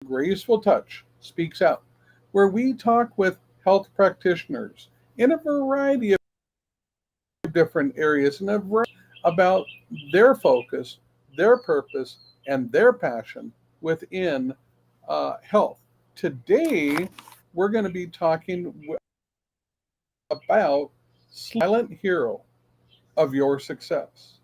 Graceful Touch Speaks Out, where we talk with health practitioners in a variety of different areas and a variety about their focus, their purpose, and their passion within health. Today, we're going to be talking about silent hero of your success.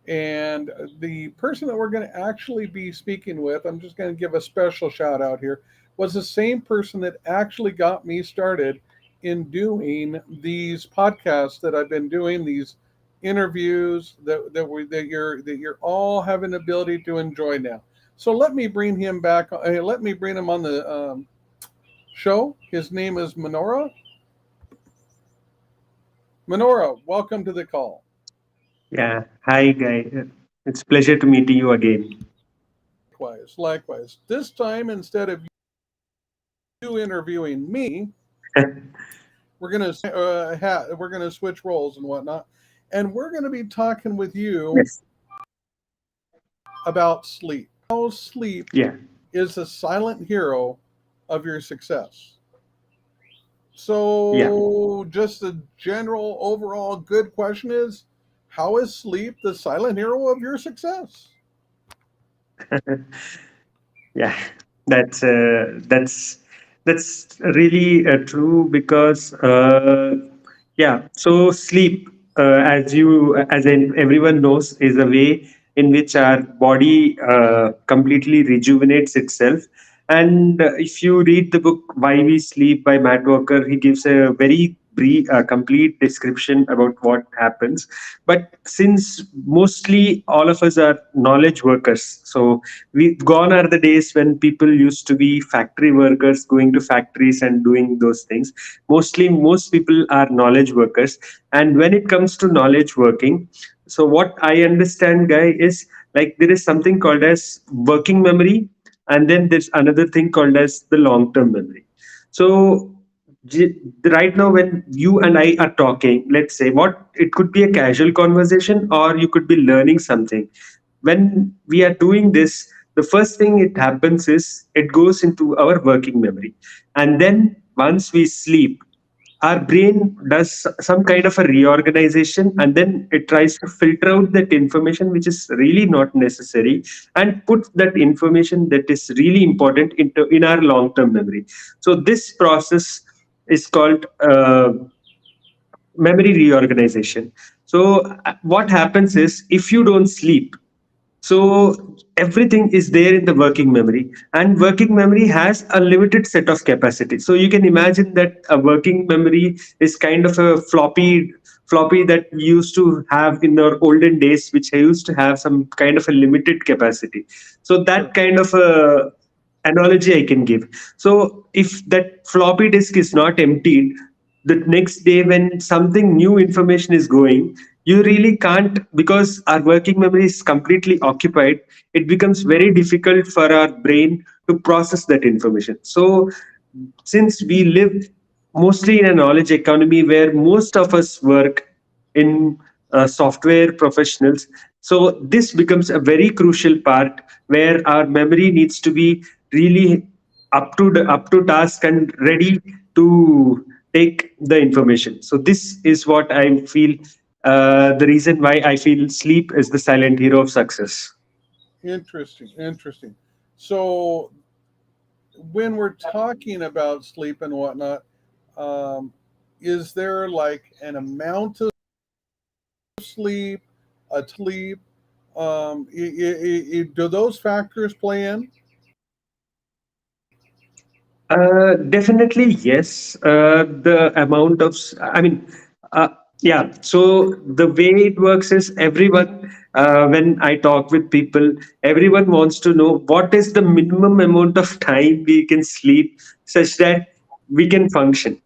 And the person that we're going to actually be speaking with, I'm just going to give a special shout out here, was the same person that actually got me started in doing these podcasts that I've been doing, these interviews that you're all having the ability to enjoy now. So let me bring him back. Let me bring him on the show. His name is Manohar. Manohar, welcome to the call. Yeah. Hi, guy. It's pleasure to meet you again. Likewise, likewise. This time, instead of you interviewing me, we're gonna switch roles and whatnot, and we're gonna be talking with you Yes. about sleep. How sleep Yeah. is a silent hero of your success. Yeah. So, just a general, overall good question is, how is sleep the silent hero of your success? Yeah. That's uh, that's that's really true because yeah. So sleep, everyone knows, is a way in which our body completely rejuvenates itself. And if you read the book Why We Sleep by Matt Walker, he gives a very brief, complete description about what happens. But since mostly all of us are knowledge workers, so we gone are the days when people used to be factory workers, going to factories and doing those things. Mostly, most people are knowledge workers. And when it comes to knowledge working, so what I understand, guy, is like there is something called as working memory, and then there's another thing called as the long term memory. So right now when you and I are talking, let's say what it could be a casual conversation or you could be learning something. When we are doing this, the first thing it happens is it goes into our working memory, and then once we sleep, our brain does some kind of a reorganization, and then it tries to filter out that information which is really not necessary and put that information that is really important into in our long term memory. So this process is called memory reorganization. So what happens is if you don't sleep, so everything is there in the working memory, and working memory has a limited set of capacity. So you can imagine that a working memory is kind of a floppy that we used to have in our olden days, which used to have some kind of a limited capacity. So that Sure. kind of a analogy I can give. So if that floppy disk is not emptied, the next day when something new information is going, you really can't, because our working memory is completely occupied. It becomes very difficult for our brain to process that information. So since we live mostly in a knowledge economy where most of us work in software professionals, so this becomes a very crucial part where our memory needs to be really up to task and ready to take the information. So this is what I feel, the reason why I feel sleep is the silent hero of success. Interesting, interesting. So, when we're talking about sleep and whatnot, um, is there like an amount of sleep, a sleep? Do those factors play in? Definitely, yes. The amount of, uh, yeah. So the way it works is everyone, when I talk with people, everyone wants to know what is the minimum amount of time we can sleep such that we can function.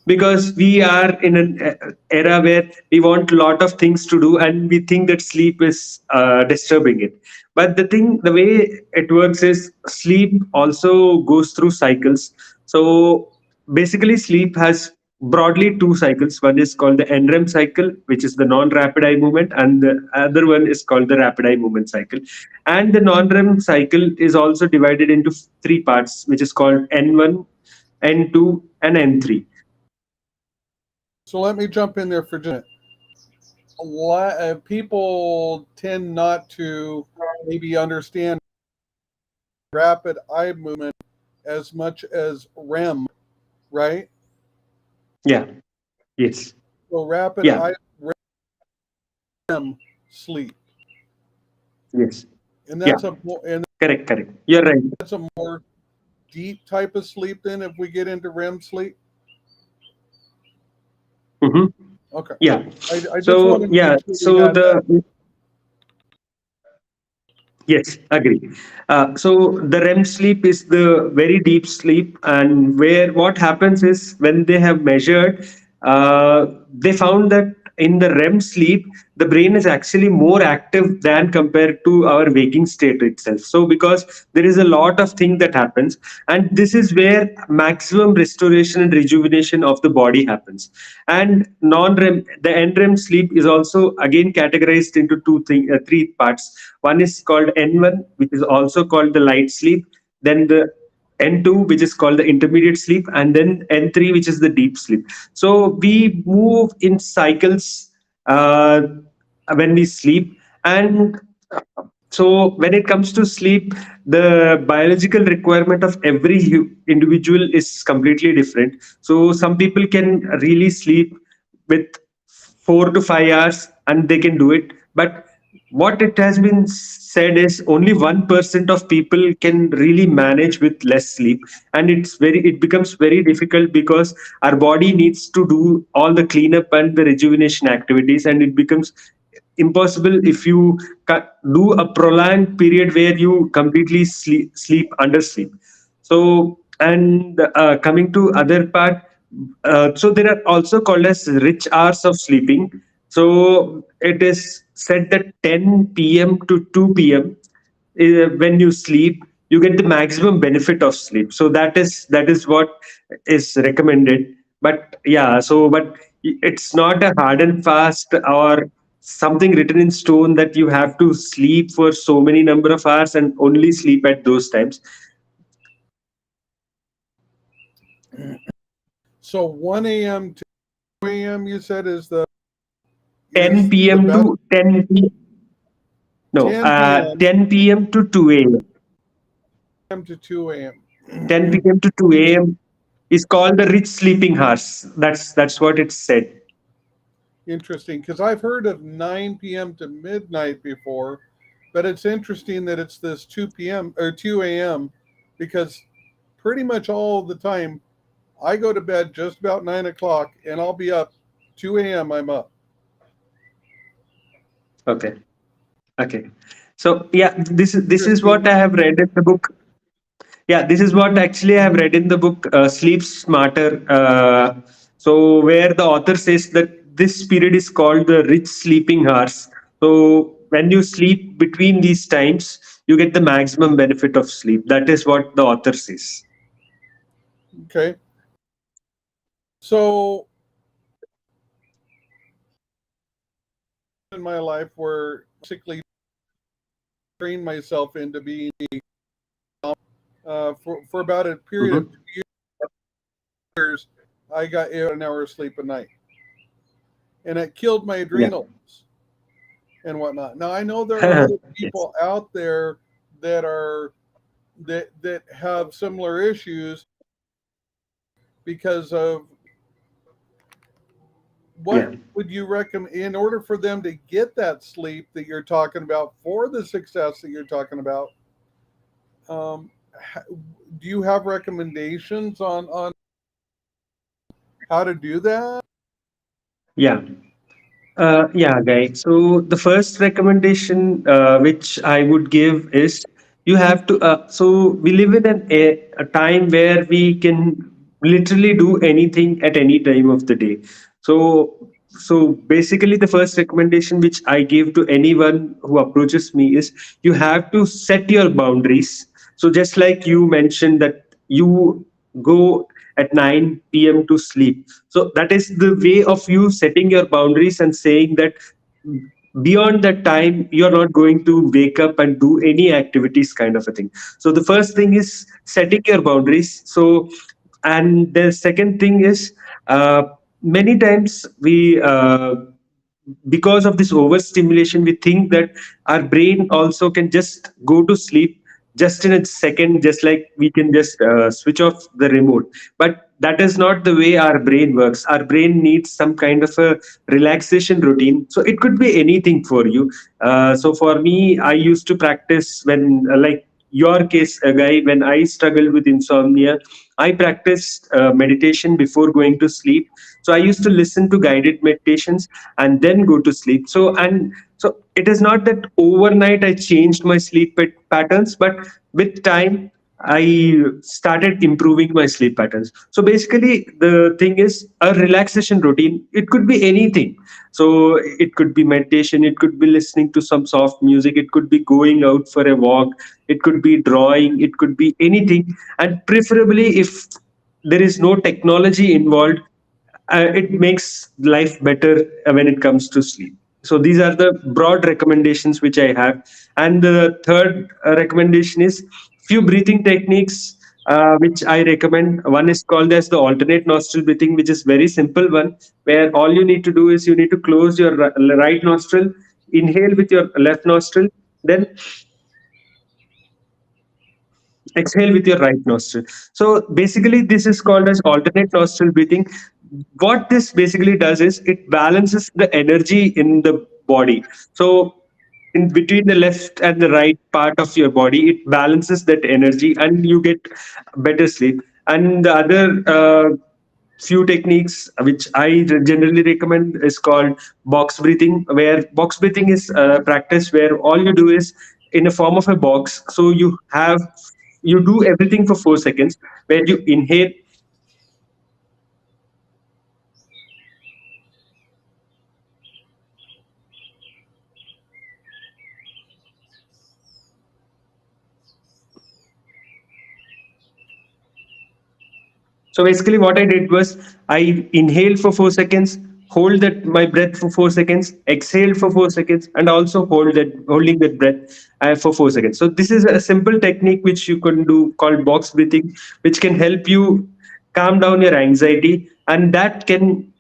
Because we are in an era where we want a lot of things to do and we think that sleep is disturbing it. But the way it works is sleep also goes through cycles. So basically sleep has broadly two cycles. One is called the NREM cycle, which is the non-rapid eye movement, and the other one is called the rapid eye movement cycle. And the non-REM cycle is also divided into three parts, which is called N1, N2, and N3. So let me jump in there for just a minute. People tend not to maybe understand rapid eye movement as much as REM, right? Yeah. Yes. So rapid Yeah. eye REM sleep, Yes. and Yeah. Correct. Correct. You're right. that's a more deep type of sleep. Then, if we get into REM sleep, Hmm. okay. Yeah. I just So wanted to yeah. make sure we So had that. the Yes, agree. So the REM sleep is the very deep sleep, and where what happens is when they have measured, they found that in the REM sleep, the brain is actually more active than compared to our waking state itself. So because there is a lot of thing that happens, and this is where maximum restoration and rejuvenation of the body happens. And non-REM, the NREM sleep is also again categorized into three parts. One is called N1, which is also called the light sleep. Then the N2, which is called the intermediate sleep, and then N3, which is the deep sleep. So we move in cycles uh, when we sleep, and so when it comes to sleep, the biological requirement of every individual is completely different. So some people can really sleep with 4 to 5 hours and they can do it, but what it has been said is only 1% of people can really manage with less sleep, and it becomes very difficult because our body needs to do all the cleanup and the rejuvenation activities, and it becomes impossible if you do a prolonged period where you completely sleep undersleep. So and coming to other part, so there are also called as rich hours of sleeping. So it is said that 10 p.m. to 2 p.m. When you sleep, you get the maximum benefit of sleep. So that is what is recommended. But yeah, so but it's not a hard and fast or something written in stone that you have to sleep for so many number of hours and only sleep at those times. So 1 a.m. to 2 a.m. you said is 10 the p.m. best. to 10 p.m. 10 p.m. to 2 a.m. to 2 10 a.m. p.m. to 2 a.m. is called the rich sleeping hours. That's what it's said. Interesting, because I've heard of 9 p.m. to midnight before, but it's interesting that it's this 2 p.m. or 2 a.m. because pretty much all the time I go to bed just about 9 o'clock and I'll be up 2 a.m. I'm up. Okay. Okay. So yeah, this is what Interesting. I have read in the book. Yeah, this is what actually I have read in the book Sleep Smarter. So where the author says that this period is called the rich sleeping hours. So when you sleep between these times, you get the maximum benefit of sleep. That is what the author says. Okay. So in my life where basically trained myself into being for about a period of Hmm. 2 years, I got an hour of sleep a night, and it killed my Yeah. adrenals and whatnot. Now I know there are other Yes. people out there that are that have similar issues because of what Yeah. would you recommend in order for them to get that sleep that you're talking about for the success that you're talking about. um, do you have recommendations on how to do that? Yeah. Yeah, guys. So the first recommendation which I would give is you have to. So we live in a time where we can literally do anything at any time of the day. So basically, the first recommendation which I give to anyone who approaches me is you have to set your boundaries. So just like you mentioned that you go at 9 p.m. to sleep. So that is the way of you setting your boundaries and saying that beyond that time you're not going to wake up and do any activities, kind of a thing. So the first thing is setting your boundaries. So, and the second thing is, uh, many times we because of this overstimulation, we think that our brain also can just go to sleep just in a second, just like we can just switch off the remote. But that is not the way our brain works. Our brain needs some kind of a relaxation routine. So it could be anything for you. So for me, I used to practice when, like your case, a guy, when I struggled with insomnia, I practiced meditation before going to sleep. So I used to listen to guided meditations and then go to sleep. So it is not that overnight I changed my sleep patterns, but with time I started improving my sleep patterns. So basically, the thing is a relaxation routine. It could be anything. So it could be meditation, it could be listening to some soft music, it could be going out for a walk, it could be drawing, it could be anything. And preferably, if there is no technology involved, it makes life better when it comes to sleep. So these are the broad recommendations which I have. And the third recommendation is few breathing techniques which I recommend. One is called as the alternate nostril breathing, which is very simple one, where all you need to do is you need to close your right nostril, inhale with your left nostril, then exhale with your right nostril. So basically, this is called as alternate nostril breathing. What this basically does is it balances the energy in the body. So in between the left and the right part of your body, it balances that energy, and you get better sleep. And the other few techniques which I generally recommend is called box breathing, where box breathing is practice where all you do is in a form of a box. So you do everything for 4 seconds, where you inhale. So basically, what I did was I inhaled for 4 seconds, hold that my breath for 4 seconds, exhaled for 4 seconds, and also holding that breath for 4 seconds. So this is a simple technique which you can do called box breathing, which can help you calm down your anxiety, and that can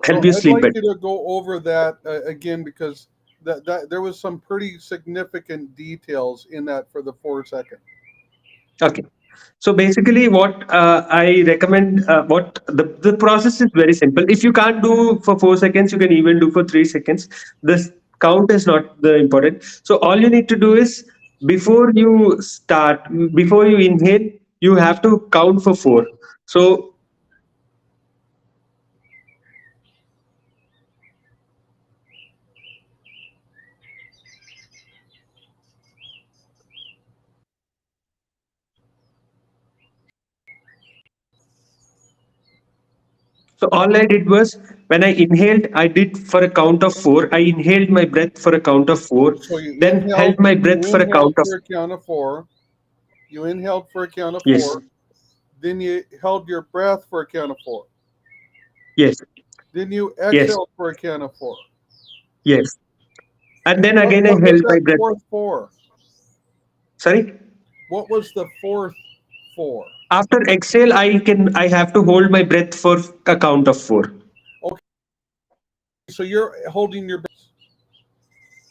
help So you I'd sleep like better. you to go over that again, because that there was some pretty significant details in that for the 4 second. Okay. So basically, what I recommend, what the process is very simple. If you can't do for 4 seconds, you can even do for 3 seconds. This count is not the important. So all you need to do is before you start, before you inhale, you have to count for four. So so all I did was when I inhaled, I did for a count of four. I inhaled my breath for a count of four, So then held my breath for a count of for a count of four. You inhaled for a count of yes, four. Then you held your breath for a count of four. yes, Then you yes, exhaled for a count of four. yes. And then What again, I what was held my that breath. fourth for? Sorry. What was the fourth for? After exhale, I have to hold my breath for a count of four. Okay, so you're holding your breath.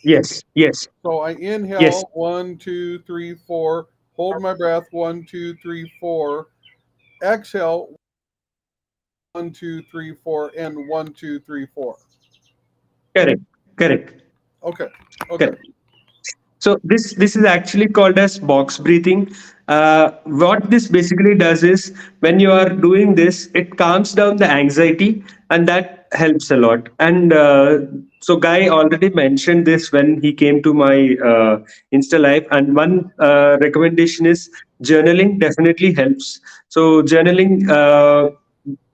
Yes, yes, So I yes, inhale 1, 2, 3, 4. Hold my breath 1, 2, 3, 4. Exhale 1, 2, 3, 4, and 1, 2, 3, 4. correct, correct, Okay, okay. correct. So this is actually called as box breathing. What this basically does is when you are doing this, it calms down the anxiety, and that helps a lot. And so Guy already mentioned this when he came to my Insta live. And one recommendation is journaling definitely helps. So journaling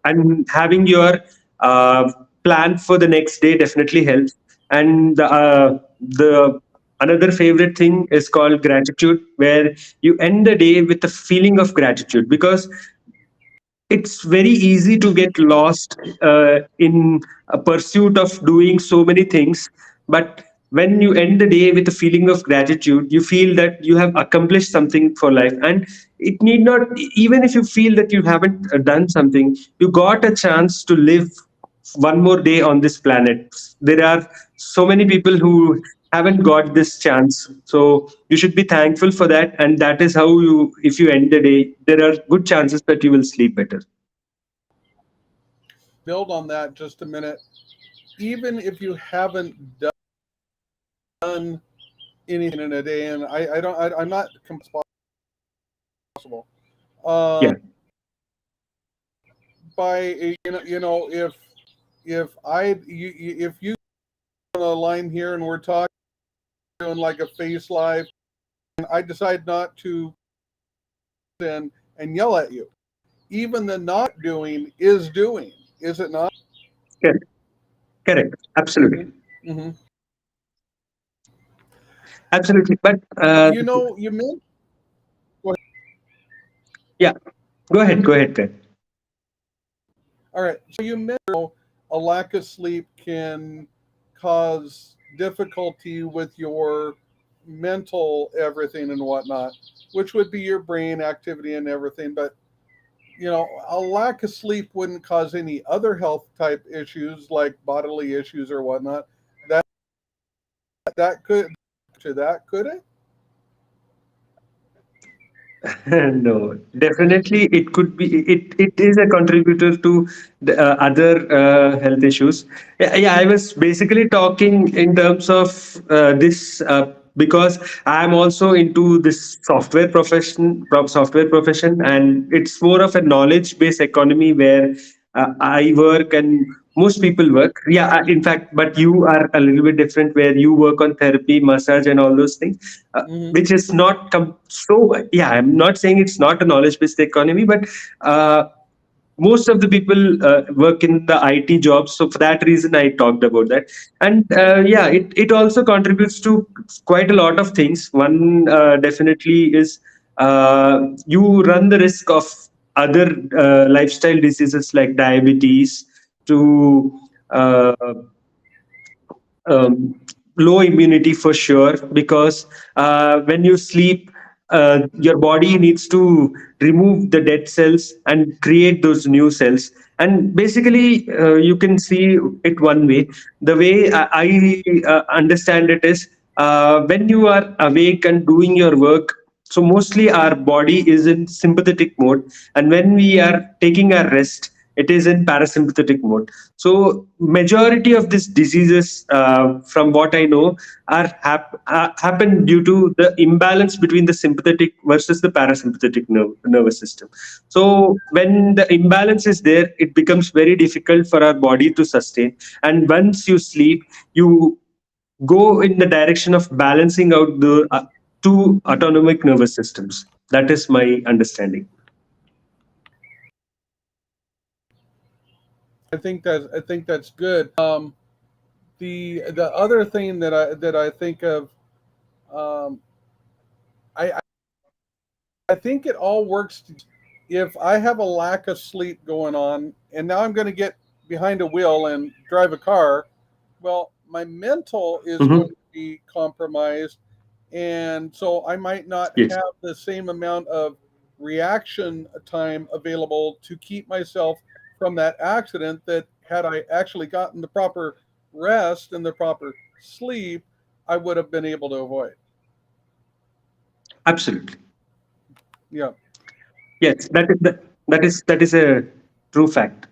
and having your uh, plan for the next day definitely helps. And the another favorite thing is called gratitude, where you end the day with a feeling of gratitude, because it's very easy to get lost in a pursuit of doing so many things. But when you end the day with a feeling of gratitude, you feel that you have accomplished something for life. And it need not, even if you feel that you haven't done something, you got a chance to live one more day on this planet. There are so many people who haven't got this chance. So you should be thankful for that. And that is how you, if you end the day, there are good chances that you will sleep better. Build on that just a minute. Even if you haven't done anything in a day, and I don't, I'm not possible. Yeah. Um, by if if you on the line here and we're talking doing like a face live, and I decide not to and yell at you, even the not doing is doing, is it not? Correct. Correct. Absolutely. Mm-hmm. Mm-hmm. Absolutely. But You know, you meant yeah, go ahead. Go ahead, Ted. all right. So you mentioned a lack of sleep can cause difficulty with your mental everything and whatnot, which would be your brain activity and everything. But a lack of sleep wouldn't cause any other health type issues like bodily issues or whatnot. That that could to that could it? No, definitely it could be. It is a contributor to the other health issues. Yeah, yeah, I was basically talking in terms of this because I am also into this software profession, and it's more of a knowledge-based economy where I work and most people work. Yeah, in fact, but you are a little bit different, where you work on therapy, massage, and all those things, Mm-hmm. which is not so. Yeah, I'm not saying it's not a knowledge-based economy, but most of the people work in the IT jobs. So for that reason, I talked about that. And yeah, it also contributes to quite a lot of things. One definitely is you run the risk of other lifestyle diseases like diabetes, to uh, um, low immunity for sure, because when you sleep, your body needs to remove the dead cells and create those new cells. And basically, you can see it one way. The way I understand it is, when you are awake and doing your work, so mostly our body is in sympathetic mode, and when we are taking our rest, it is in parasympathetic mode. So majority of these diseases, from what I know, happen due to the imbalance between the sympathetic versus the parasympathetic nervous system. So when the imbalance is there, it becomes very difficult for our body to sustain. And once you sleep, you go in the direction of balancing out the two autonomic nervous systems. That is my understanding. I think that's good. The other thing that I think of, um, I think it all works. If I have a lack of sleep going on, and now I'm going to get behind a wheel and drive a car, well, my mental is going Hmm. to be compromised, and so I might not Yes, have the same amount of reaction time available to keep myself from that accident that had I actually gotten the proper rest and the proper sleep, I would have been able to avoid. absolutely. Yeah. Yes, that is a true fact.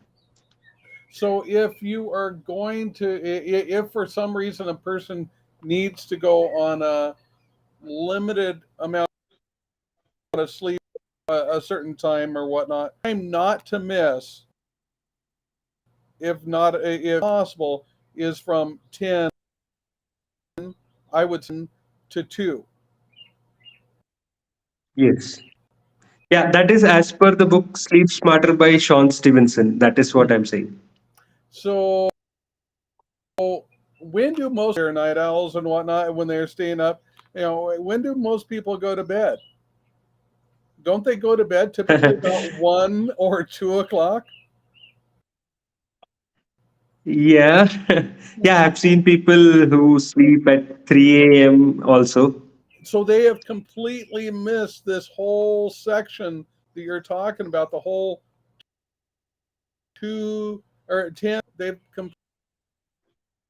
So if you are going to, if for some reason a person needs to go on a limited amount of sleep a certain time or whatnot, time not to miss, if not if possible, is from 10, I would say, to 2. Yes. Yeah, that is as per the book Sleep Smarter by Sean Stevenson. That is what I'm saying. So when do most night owls and whatnot when they're staying up? When do most people go to bed? Don't they go to bed typically about 1 or 2 o'clock? Yeah, yeah, I've seen people who sleep at 3 a.m. also. So they have completely missed this whole section that you're talking about. The whole 2 or 10. They've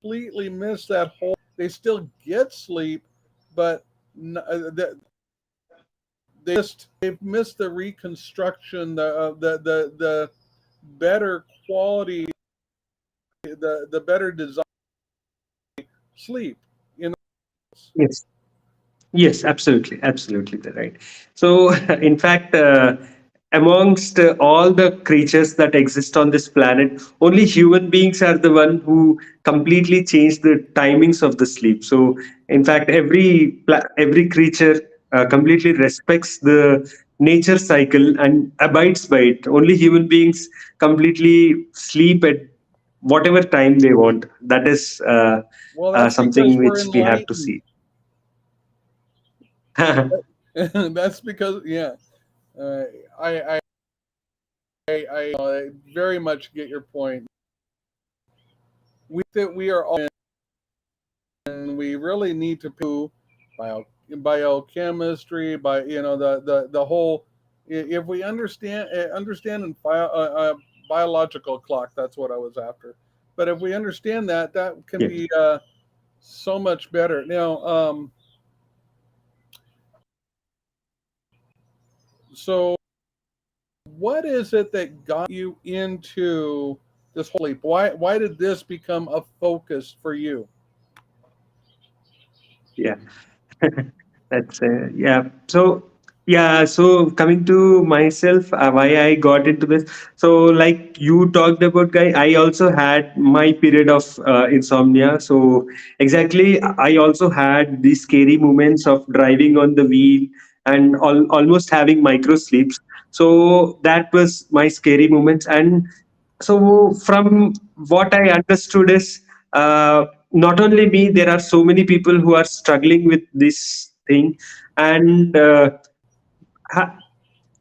completely missed that whole. They still get sleep, but they've missed the reconstruction, the better quality, the better design sleep. You know. Yes. Yes, absolutely, absolutely, the right. So, in fact, amongst all the creatures that exist on this planet, only human beings are the one who completely change the timings of the sleep. So, in fact, every creature completely respects the nature cycle and abides by it. Only human beings completely sleep at whatever time they want. That is Well, that's because something we're which we have to enlightened. see. That's because yeah, uh, I, I I very much get your point. We are all, and we really need to bio biochemistry, by the whole. If we understand in biological clock, that's what I was after. But if we understand that, that can Yes. be so much better. Now, so what is it that got you into this whole leap? Why did this become a focus for you? Yeah. That's yeah. So yeah. So coming to myself, why I got into this. So like you talked about, guy, I also had my period of insomnia. So exactly, I also had these scary moments of driving on the wheel and almost having micro sleeps. So that was my scary moments. And so from what I understood is, not only me, there are so many people who are struggling with this thing, and ha-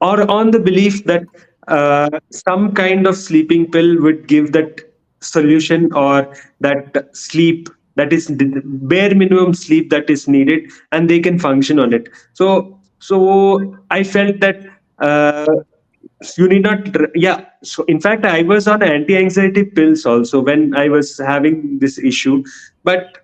or on the belief that some kind of sleeping pill would give that solution, or that sleep that is the bare minimum sleep that is needed, and they can function on it. So I felt that uh, you need not yeah. So in fact, I was on anti-anxiety pills also when I was having this issue, but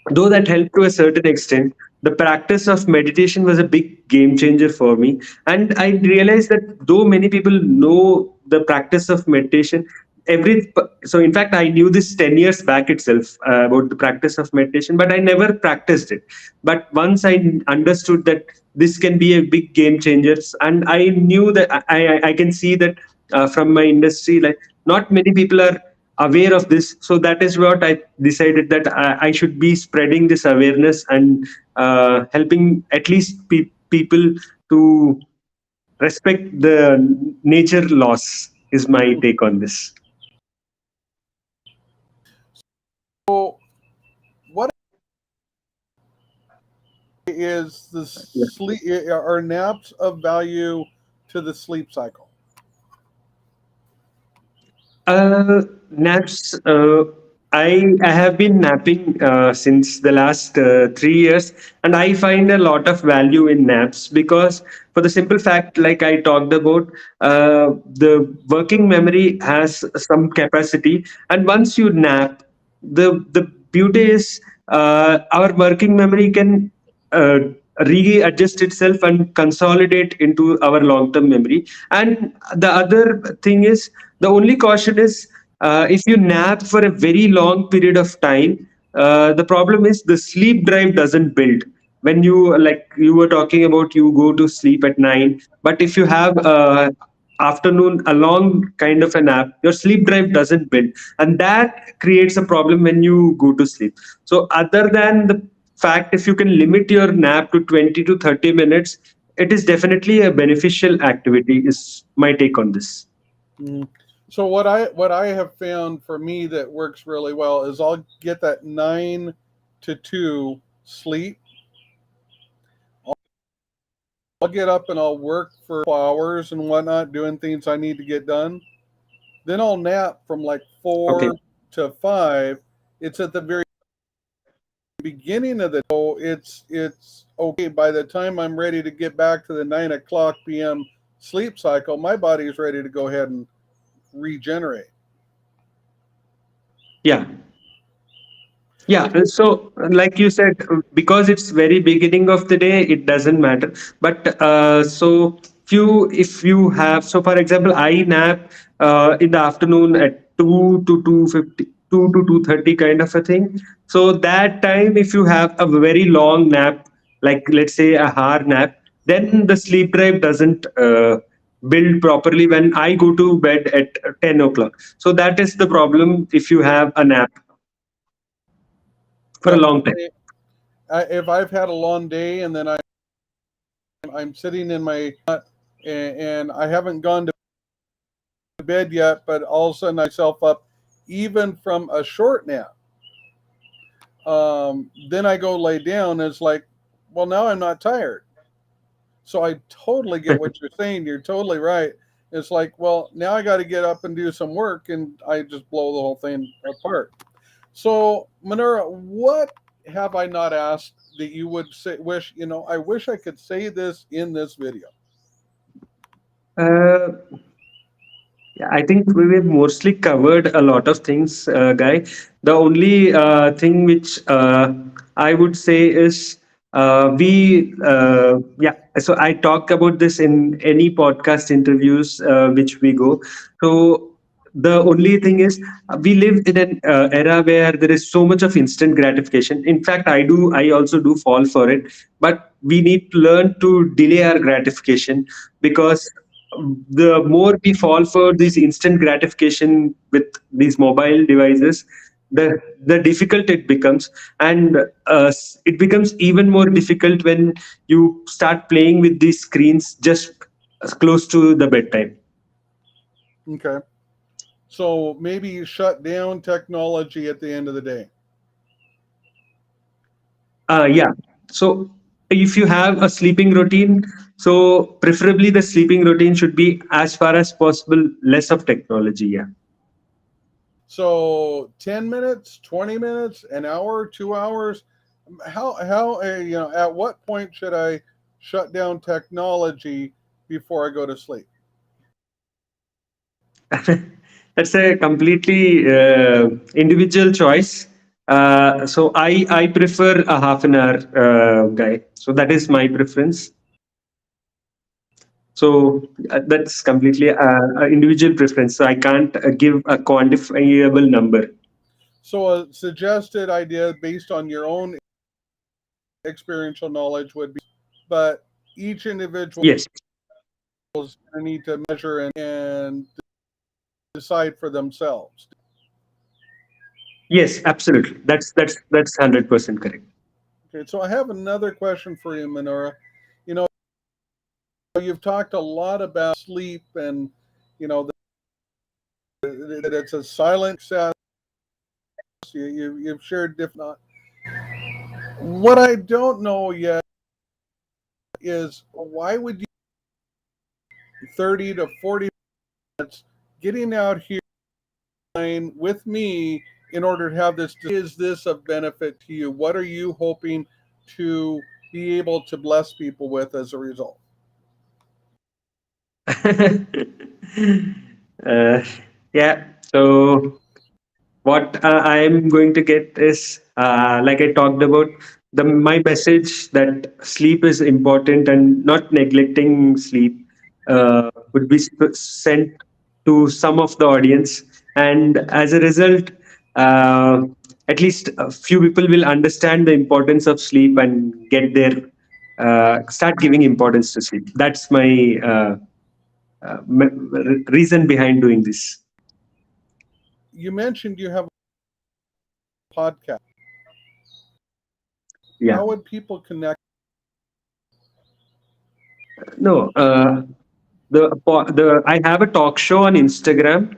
though that helped to a certain extent, the practice of meditation was a big game changer for me. And I realized that though many people know the practice of meditation, so in fact, I knew this 10 years back itself, about the practice of meditation, but I never practiced it. But once I understood that this can be a big game changer, and I knew that I can see that from my industry, like not many people are aware of this. So that is what I decided, that I should be spreading this awareness and helping at least people to respect the nature laws, is my take on this. So, what is the Yeah. sleep? Are naps of value to the sleep cycle? Naps. I have been napping since the last 3 years, and I find a lot of value in naps because, for the simple fact, like I talked about, the working memory has some capacity, and once you nap, the beauty is our working memory can uh, readjust itself and consolidate into our long term memory. And the other thing is, the only caution is, if you nap for a very long period of time, the problem is the sleep drive doesn't build. When you, like you were talking about, you go to sleep at 9, but if you have afternoon a long kind of a nap, your sleep drive doesn't build, and that creates a problem when you go to sleep. So other than the fact, if you can limit your nap to 20 to 30 minutes, it is definitely a beneficial activity, is my take on this. Mm. So what I have found for me that works really well is I'll get that 9 to 2 sleep. I'll get up and I'll work for 4 hours and whatnot, doing things I need to get done. Then I'll nap from like Okay. 4 to 5. It's at the very beginning of the day, so it's okay. By the time I'm ready to get back to the 9 o'clock p.m. sleep cycle, my body is ready to go ahead and regenerate. Yeah. Yeah, so like you said, because it's very beginning of the day, it doesn't matter. But so if you have, so for example, I nap in the afternoon at 2 to 2:50, 2 to 2:30 kind of a thing. So that time, if you have a very long nap, like let's say a hour nap, then the sleep drive doesn't build properly when I go to bed at 10 o'clock. So that is the problem if you have a nap for a Yep. long time. If I've had a long day and then I'm sitting in my and I haven't gone to bed yet, but all of a sudden I myself up, even from a short nap. Then I go lay down. And it's like, well, now I'm not tired. So I totally get what you're saying. You're totally right. It's like, well, now I got to get up and do some work, and I just blow the whole thing apart. So, Manura, what have I not asked that you would say, wish, I wish I could say this in this video? Uh, yeah, I think we've mostly covered a lot of things, Guy. The only thing which I would say is yeah. So I talk about this in any podcast interviews which we go. So the only thing is we live in an era where there is so much of instant gratification. In fact, I also do fall for it, but we need to learn to delay our gratification because the more we fall for this instant gratification with these mobile devices, the difficult it becomes, and it becomes even more difficult when you start playing with these screens just close to the bedtime. Okay. So maybe you shut down technology at the end of the day. Yeah. So if you have a sleeping routine, so preferably the sleeping routine should be as far as possible less of technology. Yeah. So 10 minutes, 20 minutes, an hour, 2 hours. How at what point should I shut down technology before I go to sleep? That's a completely individual choice. So I prefer a half an hour guy. So that is my preference. So that's completely individual preference. So I can't give a quantifiable number. So a suggested idea based on your own experiential knowledge would be, but each individual Yes, is going to need to measure and decide for themselves. yes, absolutely. That's 100% correct. Okay, so I have another question for you, Minoura. You know, you've talked a lot about sleep and that it's a silent success. You've shared different. What I don't know yet is why would you 30 to 40 minutes getting out here with me in order to have this? Is this of benefit to you? What are you hoping to be able to bless people with as a result? uh, yeah. So what I am going to get is like I talked about the my message that sleep is important and not neglecting sleep would be sent to some of the audience, and as a result uh, at least a few people will understand the importance of sleep and get their start giving importance to sleep. That's my reason behind doing this. You mentioned you have a podcast. Yeah. How would people connect? No, the I have a talk show on Instagram,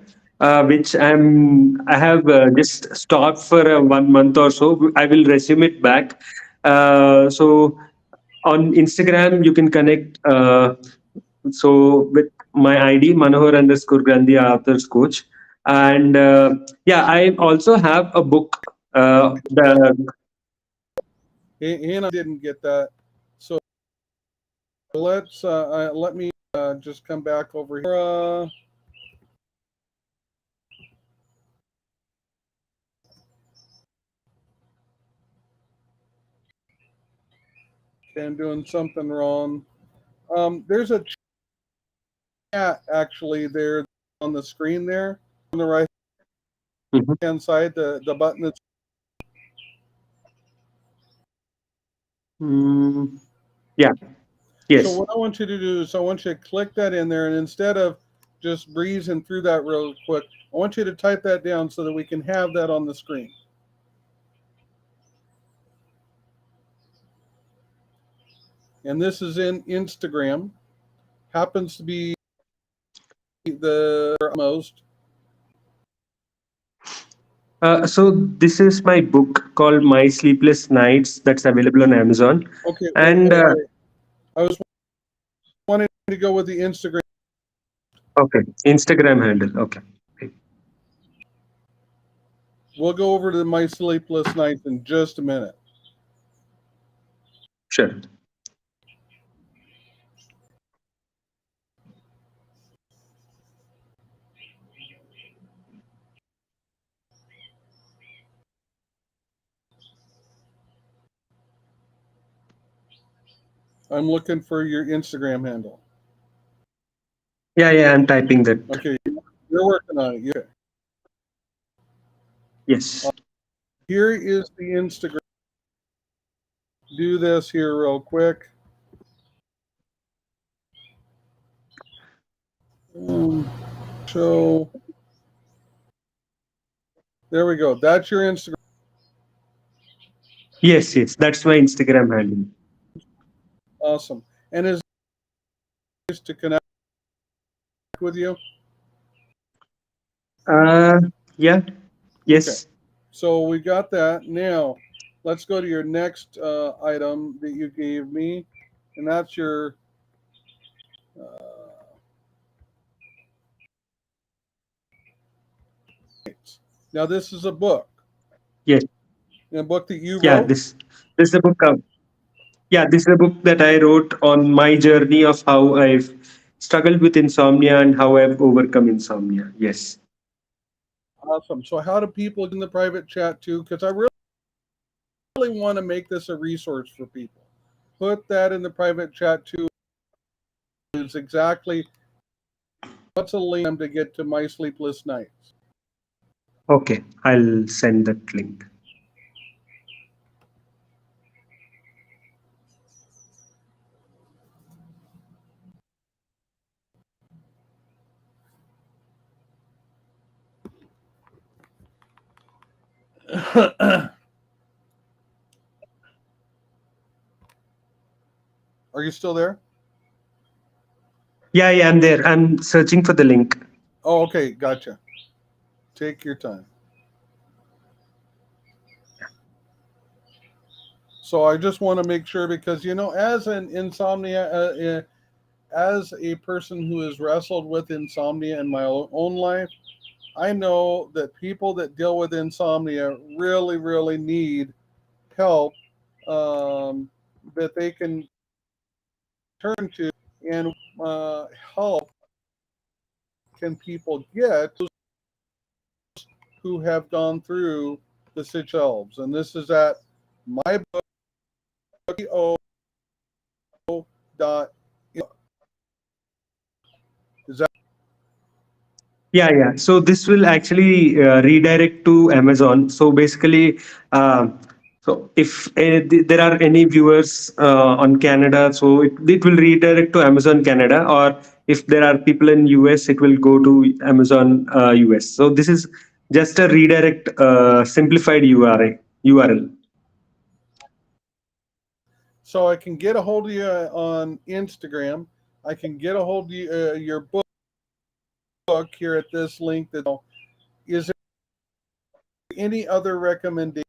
which I have just stopped for 1 month or so. I will resume it back. So On Instagram, you can connect. So with my ID, Manohar underscore Gandhi, author's coach. And yeah, I also have a book. The And I didn't get that. So let me just come back over here. Okay, I'm doing something wrong. There's a chat actually there on the screen there on the right Mhm. hand side. The button that's Mm, yeah, so yes, what I want you to do is I want you to click that in there, and instead of just breezing through that real quick, I want you to type that down so that we can have that on the screen. And this is in Instagram. Happens to be the most. so this is my book called My Sleepless Nights that's available on Amazon. Okay, wait, And wait, wait. I was wanting to go with the Instagram. okay, Instagram handle. Okay, We'll go over to my sleepless nights in just a minute. sure. I'm looking for your Instagram handle. Yeah, yeah, I'm typing that. Okay, you're working on it. Yeah. Yes. Here is the Instagram. Do this here real quick. Um, so there we go. That's your Instagram. Yes, yes, that's my Instagram handle. Awesome. And is to connect with you. Uh, yeah, Okay. yes. So we got that. Now let's go to your next item that you gave me, and that's your. Uh, now this is a book. Yes. A book that you Yeah, wrote. this is a book. Yeah, this is a book that I wrote on my journey of how I've struggled with insomnia and how I've overcome insomnia. Yes. Awesome. So how do people get in the private chat too? Because I really want to make this a resource for people. Put that in the private chat too. Is exactly what's a link to get to my sleepless nights. Okay, I'll send that link. Are you still there? Yeah, yeah, I'm there. I'm searching for the link. Oh, okay, gotcha. Take your time. So I just want to make sure because as an insomnia, as a person who has wrestled with insomnia in my own life, I know that people that deal with insomnia really, really need help um, that they can turn to and help can people get who have gone through the themselves. And this is at my book dot. Is that Yeah, yeah. So this will actually redirect to Amazon. So basically, so if there are any viewers on Canada, so it will redirect to Amazon Canada, or if there are people in US, it will go to Amazon US. So this is just a redirect, simplified URL. so? I can get a hold of you on Instagram. I can get a hold of you, your book here at this link. Is there any other recommendation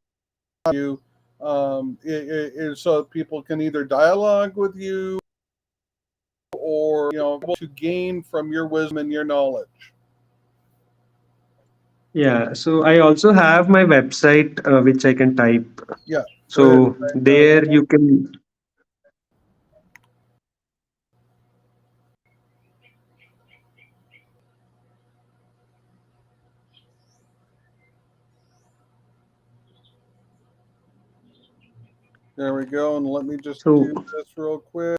you so people can either dialogue with you or able to gain from your wisdom and your knowledge. Yeah, so I also have my website which I can type. Yeah, go ahead. So there you can. There we go. And let me just So do this real quick.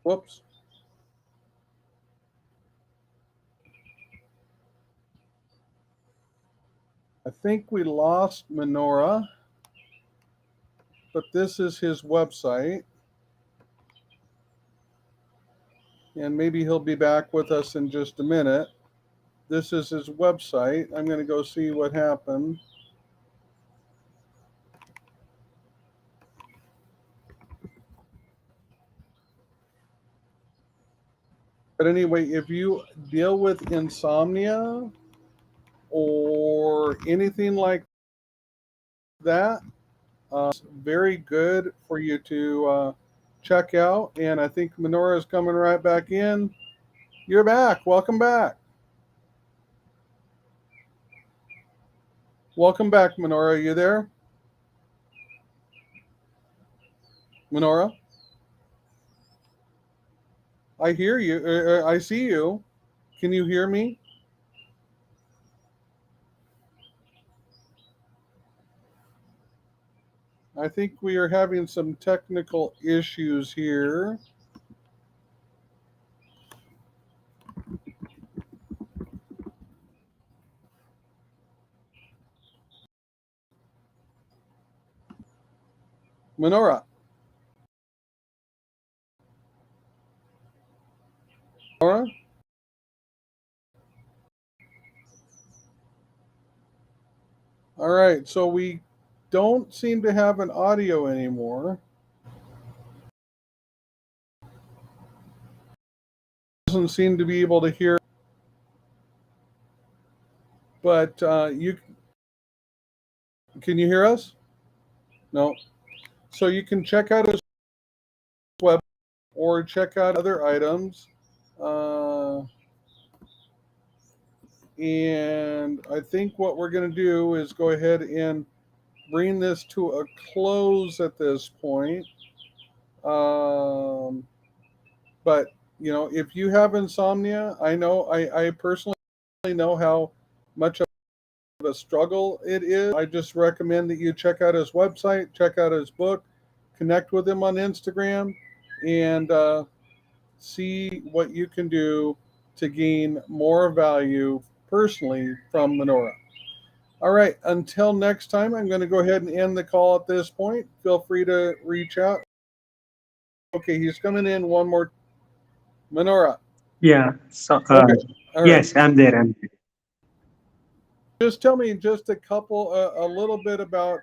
Whoops. I think we lost Manohar, but this is his website. And maybe he'll be back with us in just a minute. This is his website. I'm going to go see what happened. But anyway, if you deal with insomnia or anything like that, it's very good for you to check out. And I think Manohar is coming right back in. You're back. Welcome back. Welcome back, Manohar. Are you there? Manohar? I hear you. I see you. Can you hear me? I think we are having some technical issues here. Manohar. Manohar? All right, so we don't seem to have an audio anymore. Doesn't seem to be able to hear, but you can you hear us? No. So you can check out his web or check out other items. And I think what we're going to do is go ahead and bring this to a close at this point. But if you have insomnia, I personally know how much of a struggle it is. I just recommend that you check out his website, check out his book, connect with him on Instagram, and see what you can do to gain more value personally from Manohar. All right, until next time, I'm going to go ahead and end the call at this point. Feel free to reach out. Okay, he's coming in one more. Manohar. yeah, so Okay, all right. yes, I'm there. I'm there. Just tell me just a little bit about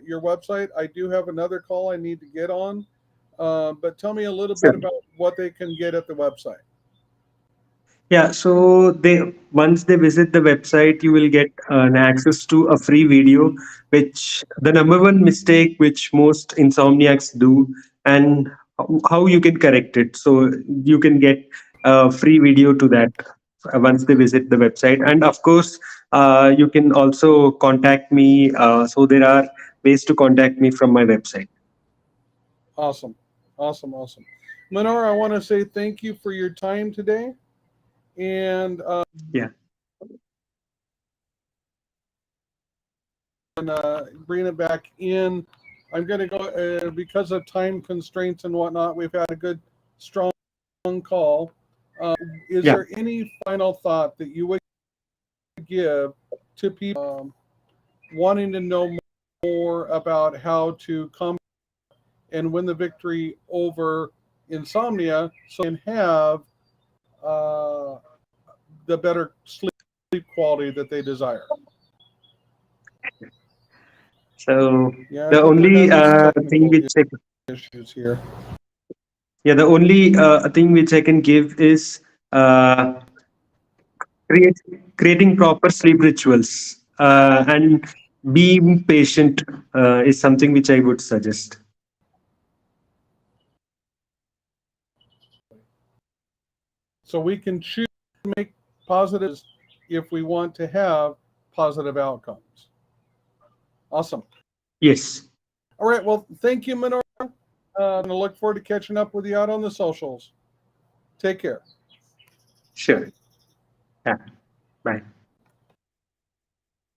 your website. I do have another call I need to get on, but tell me a little bit Sure. about what they can get at the website. Yeah, so they once they visit the website, you will get an access to a free video, which the number one mistake which most insomniacs do, and how you can correct it. So you can get a free video to that once they visit the website, and of course, you can also contact me. So there are ways to contact me from my website. Awesome, awesome, awesome. Manohar, I want to say thank you for your time today, and Yeah, bring it back in. I'm going to go because of time constraints and whatnot. We've had a good, strong call. Is yeah. there any final thought that you would give to people wanting to know more about how to combat and win the victory over insomnia so they can have uh, the better sleep quality that they desire? So Yeah, I the think we're only having some thing technical which I issues here. Yeah, the only thing which I can give is uh, create, creating proper sleep rituals and being patient is something which I would suggest. So we can choose to make positives if we want to have positive outcomes. Awesome. Yes, All right. Well, thank you, Manohar. I'm going to look forward to catching up with you out on the socials. Take care. sure. Yeah. Bye.